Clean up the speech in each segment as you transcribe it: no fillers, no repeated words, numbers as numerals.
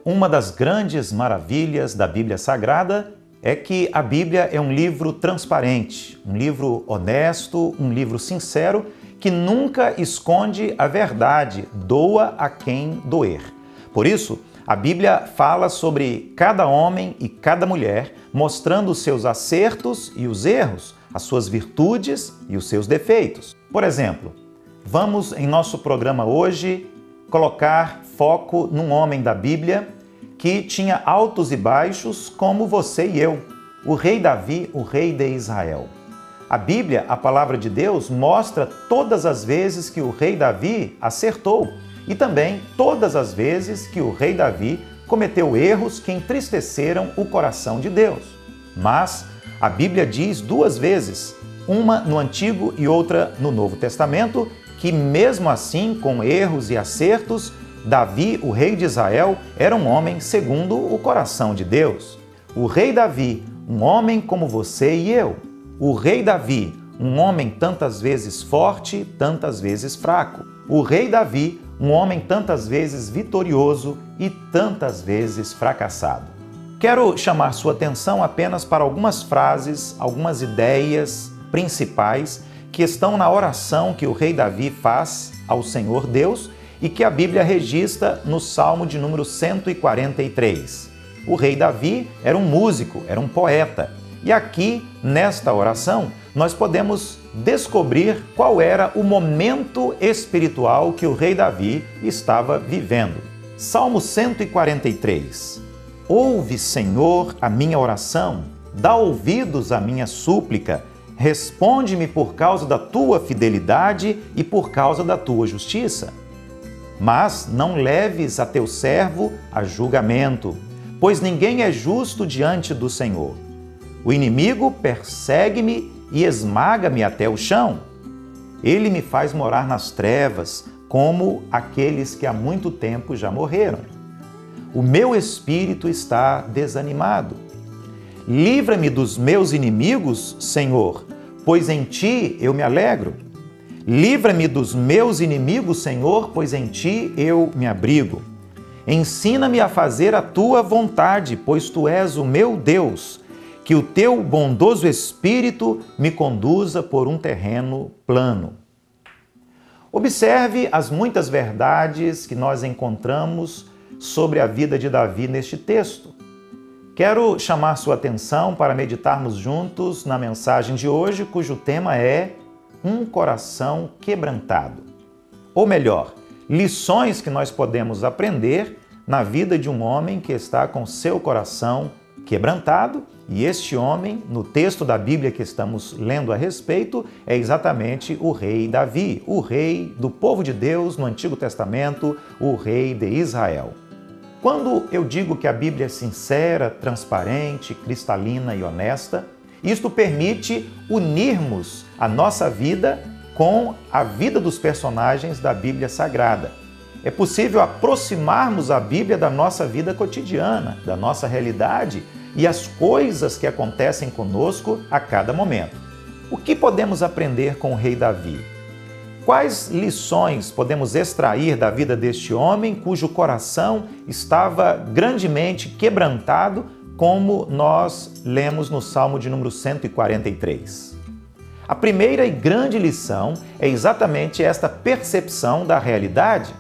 Uma das grandes maravilhas da Bíblia Sagrada é que a Bíblia é um livro transparente, um livro honesto, um livro sincero, que nunca esconde a verdade, doa a quem doer. Por isso, a Bíblia fala sobre cada homem e cada mulher, mostrando os seus acertos e os erros, as suas virtudes e os seus defeitos. Por exemplo, vamos em nosso programa hoje colocar foco num homem da Bíblia que tinha altos e baixos como você e eu, o rei Davi, o rei de Israel. A Bíblia, a palavra de Deus, mostra todas as vezes que o rei Davi acertou e também todas as vezes que o rei Davi cometeu erros que entristeceram o coração de Deus. Mas a Bíblia diz duas vezes, uma no Antigo e outra no Novo Testamento, que mesmo assim, com erros e acertos, Davi, o rei de Israel, era um homem segundo o coração de Deus. O rei Davi, um homem como você e eu. O rei Davi, um homem tantas vezes forte, tantas vezes fraco. O rei Davi, um homem tantas vezes vitorioso e tantas vezes fracassado. Quero chamar sua atenção apenas para algumas frases, algumas ideias principais que estão na oração que o rei Davi faz ao Senhor Deus e que a Bíblia registra no Salmo de número 143. O rei Davi era um músico, era um poeta. E aqui, nesta oração, nós podemos descobrir qual era o momento espiritual que o rei Davi estava vivendo. Salmo 143. Ouve, Senhor, a minha oração, dá ouvidos à minha súplica, responde-me por causa da tua fidelidade e por causa da tua justiça. Mas não leves a teu servo a julgamento, pois ninguém é justo diante do Senhor. O inimigo persegue-me e esmaga-me até o chão. Ele me faz morar nas trevas, como aqueles que há muito tempo já morreram. O meu espírito está desanimado. Livra-me dos meus inimigos, Senhor, pois em ti eu me alegro. Livra-me dos meus inimigos, Senhor, pois em ti eu me abrigo. Ensina-me a fazer a tua vontade, pois tu és o meu Deus. Que o teu bondoso Espírito me conduza por um terreno plano. Observe as muitas verdades que nós encontramos sobre a vida de Davi neste texto. Quero chamar sua atenção para meditarmos juntos na mensagem de hoje, cujo tema é um coração quebrantado. Ou melhor, lições que nós podemos aprender na vida de um homem que está com seu coração quebrantado, e este homem, no texto da Bíblia que estamos lendo a respeito, é exatamente o rei Davi, o rei do povo de Deus no Antigo Testamento, o rei de Israel. Quando eu digo que a Bíblia é sincera, transparente, cristalina e honesta, isto permite unirmos a nossa vida com a vida dos personagens da Bíblia Sagrada. É possível aproximarmos a Bíblia da nossa vida cotidiana, da nossa realidade e as coisas que acontecem conosco a cada momento. O que podemos aprender com o rei Davi? Quais lições podemos extrair da vida deste homem cujo coração estava grandemente quebrantado, como nós lemos no Salmo de número 143? A primeira e grande lição é exatamente esta percepção da realidade.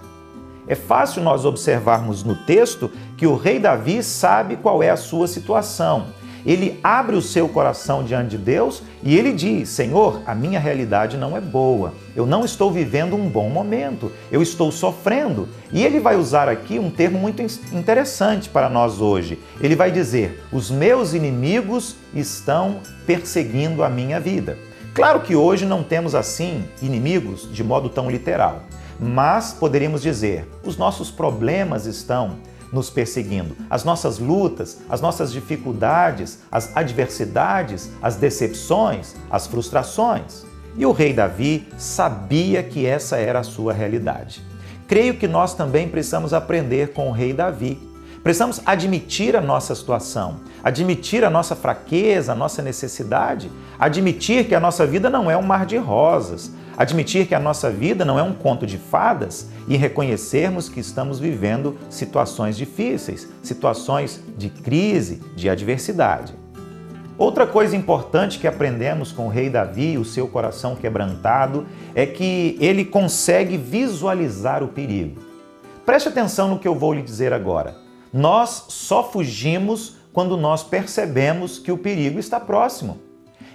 É fácil nós observarmos no texto que o rei Davi sabe qual é a sua situação. Ele abre o seu coração diante de Deus e ele diz: Senhor, a minha realidade não é boa, eu não estou vivendo um bom momento, eu estou sofrendo. E ele vai usar aqui um termo muito interessante para nós hoje. Ele vai dizer: os meus inimigos estão perseguindo a minha vida. Claro que hoje não temos assim inimigos de modo tão literal, mas poderíamos dizer: os nossos problemas estão nos perseguindo, as nossas lutas, as nossas dificuldades, as adversidades, as decepções, as frustrações. E o rei Davi sabia que essa era a sua realidade. Creio que nós também precisamos aprender com o rei Davi. Precisamos admitir a nossa situação, admitir a nossa fraqueza, a nossa necessidade, admitir que a nossa vida não é um mar de rosas, admitir que a nossa vida não é um conto de fadas e reconhecermos que estamos vivendo situações difíceis, situações de crise, de adversidade. Outra coisa importante que aprendemos com o rei Davi e o seu coração quebrantado é que ele consegue visualizar o perigo. Preste atenção no que eu vou lhe dizer agora. Nós só fugimos quando nós percebemos que o perigo está próximo.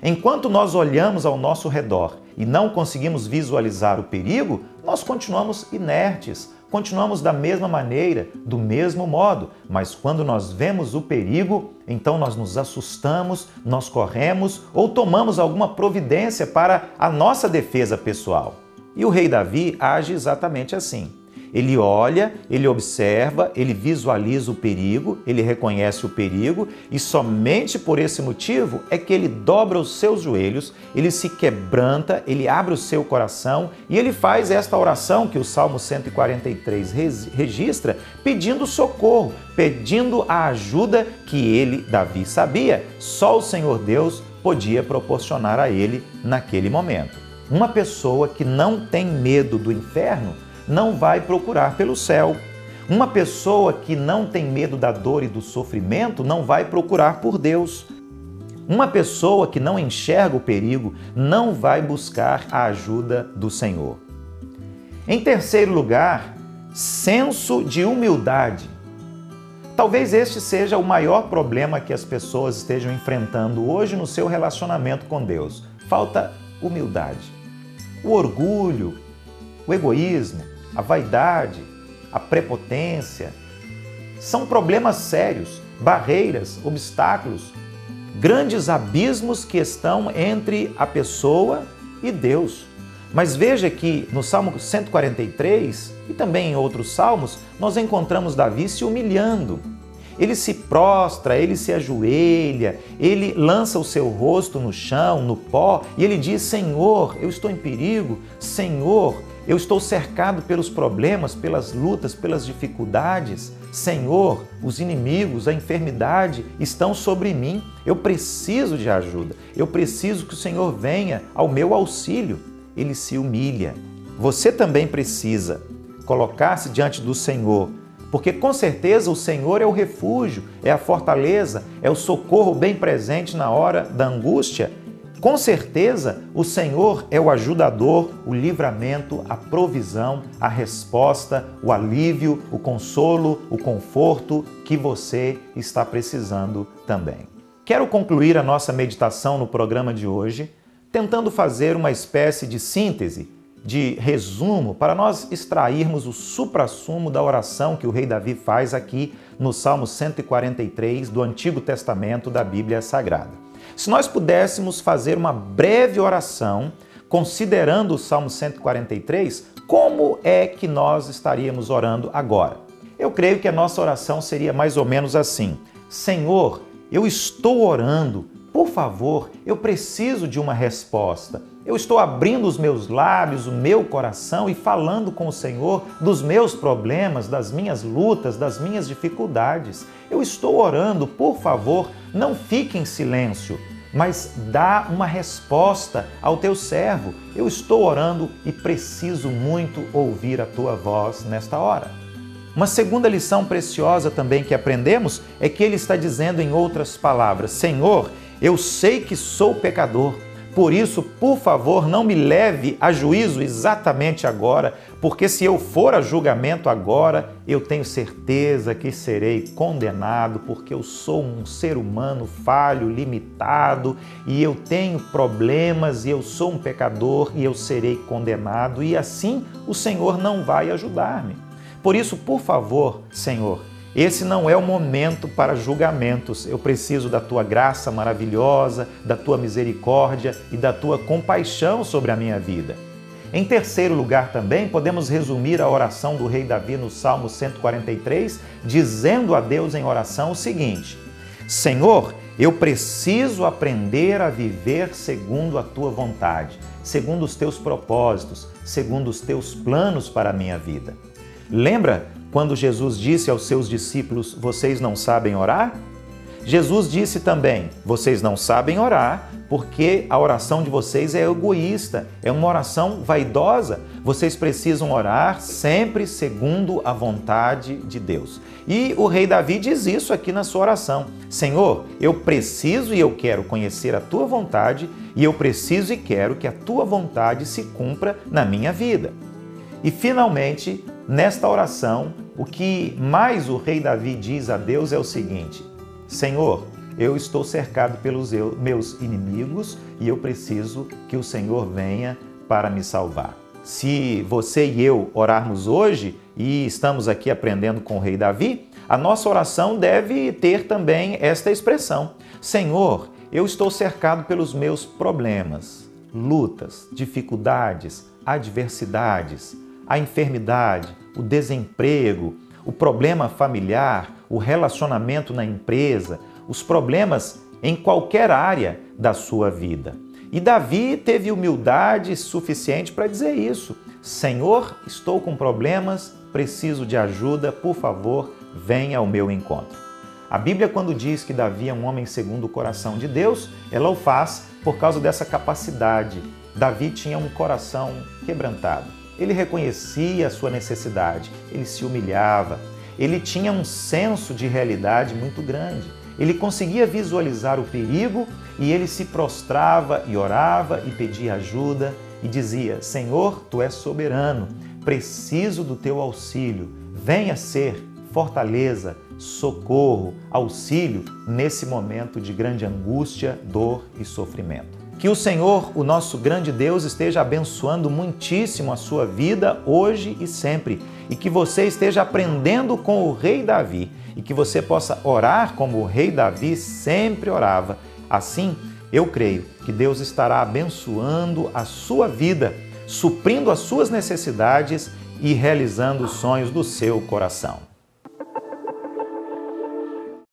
Enquanto nós olhamos ao nosso redor e não conseguimos visualizar o perigo, nós continuamos inertes, continuamos da mesma maneira, do mesmo modo, mas quando nós vemos o perigo, então nós nos assustamos, nós corremos ou tomamos alguma providência para a nossa defesa pessoal. E o rei Davi age exatamente assim. Ele olha, ele observa, ele visualiza o perigo, ele reconhece o perigo e somente por esse motivo é que ele dobra os seus joelhos, ele se quebranta, ele abre o seu coração e ele faz esta oração que o Salmo 143 registra, pedindo socorro, pedindo a ajuda que ele, Davi, sabia. Só o Senhor Deus podia proporcionar a ele naquele momento. Uma pessoa que não tem medo do inferno não vai procurar pelo céu. Uma pessoa que não tem medo da dor e do sofrimento não vai procurar por Deus. Uma pessoa que não enxerga o perigo não vai buscar a ajuda do Senhor. Em terceiro lugar, senso de humildade. Talvez este seja o maior problema que as pessoas estejam enfrentando hoje no seu relacionamento com Deus. Falta humildade. O orgulho, o egoísmo, a vaidade, a prepotência, são problemas sérios, barreiras, obstáculos, grandes abismos que estão entre a pessoa e Deus. Mas veja que no Salmo 143 e também em outros salmos, nós encontramos Davi se humilhando. Ele se prostra, ele se ajoelha, ele lança o seu rosto no chão, no pó, e ele diz: Senhor, eu estou em perigo, Senhor, eu estou cercado pelos problemas, pelas lutas, pelas dificuldades. Senhor, os inimigos, a enfermidade estão sobre mim. Eu preciso de ajuda. Eu preciso que o Senhor venha ao meu auxílio. Ele se humilha. Você também precisa colocar-se diante do Senhor, porque com certeza o Senhor é o refúgio, é a fortaleza, é o socorro bem presente na hora da angústia. Com certeza, o Senhor é o ajudador, o livramento, a provisão, a resposta, o alívio, o consolo, o conforto que você está precisando também. Quero concluir a nossa meditação no programa de hoje tentando fazer uma espécie de síntese, de resumo, para nós extrairmos o suprassumo da oração que o rei Davi faz aqui no Salmo 143 do Antigo Testamento da Bíblia Sagrada. Se nós pudéssemos fazer uma breve oração, considerando o Salmo 143, como é que nós estaríamos orando agora? Eu creio que a nossa oração seria mais ou menos assim: Senhor, eu estou orando, por favor, eu preciso de uma resposta. Eu estou abrindo os meus lábios, o meu coração e falando com o Senhor dos meus problemas, das minhas lutas, das minhas dificuldades. Eu estou orando, por favor, não fique em silêncio, mas dá uma resposta ao teu servo. Eu estou orando e preciso muito ouvir a tua voz nesta hora. Uma segunda lição preciosa também que aprendemos é que ele está dizendo em outras palavras: Senhor, eu sei que sou pecador. Por isso, por favor, não me leve a juízo exatamente agora, porque se eu for a julgamento agora, eu tenho certeza que serei condenado, porque eu sou um ser humano falho, limitado, e eu tenho problemas, e eu sou um pecador, e eu serei condenado, e assim o Senhor não vai ajudar-me. Por isso, por favor, Senhor, esse não é o momento para julgamentos. Eu preciso da Tua graça maravilhosa, da Tua misericórdia e da Tua compaixão sobre a minha vida. Em terceiro lugar também, podemos resumir a oração do rei Davi no Salmo 143, dizendo a Deus em oração o seguinte: Senhor, eu preciso aprender a viver segundo a Tua vontade, segundo os Teus propósitos, segundo os Teus planos para a minha vida. Lembra quando Jesus disse aos seus discípulos: vocês não sabem orar? Jesus disse também: vocês não sabem orar porque a oração de vocês é egoísta, é uma oração vaidosa. Vocês precisam orar sempre segundo a vontade de Deus. E o rei Davi diz isso aqui na sua oração: Senhor, eu preciso e eu quero conhecer a tua vontade e eu preciso e quero que a tua vontade se cumpra na minha vida. E finalmente, nesta oração, o que mais o rei Davi diz a Deus é o seguinte: Senhor, eu estou cercado pelos meus inimigos e eu preciso que o Senhor venha para me salvar. Se você e eu orarmos hoje e estamos aqui aprendendo com o rei Davi, a nossa oração deve ter também esta expressão: Senhor, eu estou cercado pelos meus problemas, lutas, dificuldades, adversidades, a enfermidade, o desemprego, o problema familiar, o relacionamento na empresa, os problemas em qualquer área da sua vida. E Davi teve humildade suficiente para dizer isso: Senhor, estou com problemas, preciso de ajuda, por favor, venha ao meu encontro. A Bíblia, quando diz que Davi é um homem segundo o coração de Deus, ela o faz por causa dessa capacidade. Davi tinha um coração quebrantado. Ele reconhecia a sua necessidade, ele se humilhava, ele tinha um senso de realidade muito grande. Ele conseguia visualizar o perigo e ele se prostrava e orava e pedia ajuda e dizia: Senhor, tu és soberano, preciso do teu auxílio, venha ser fortaleza, socorro, auxílio nesse momento de grande angústia, dor e sofrimento. Que o Senhor, o nosso grande Deus, esteja abençoando muitíssimo a sua vida hoje e sempre, e que você esteja aprendendo com o rei Davi, e que você possa orar como o rei Davi sempre orava. Assim, eu creio que Deus estará abençoando a sua vida, suprindo as suas necessidades e realizando os sonhos do seu coração.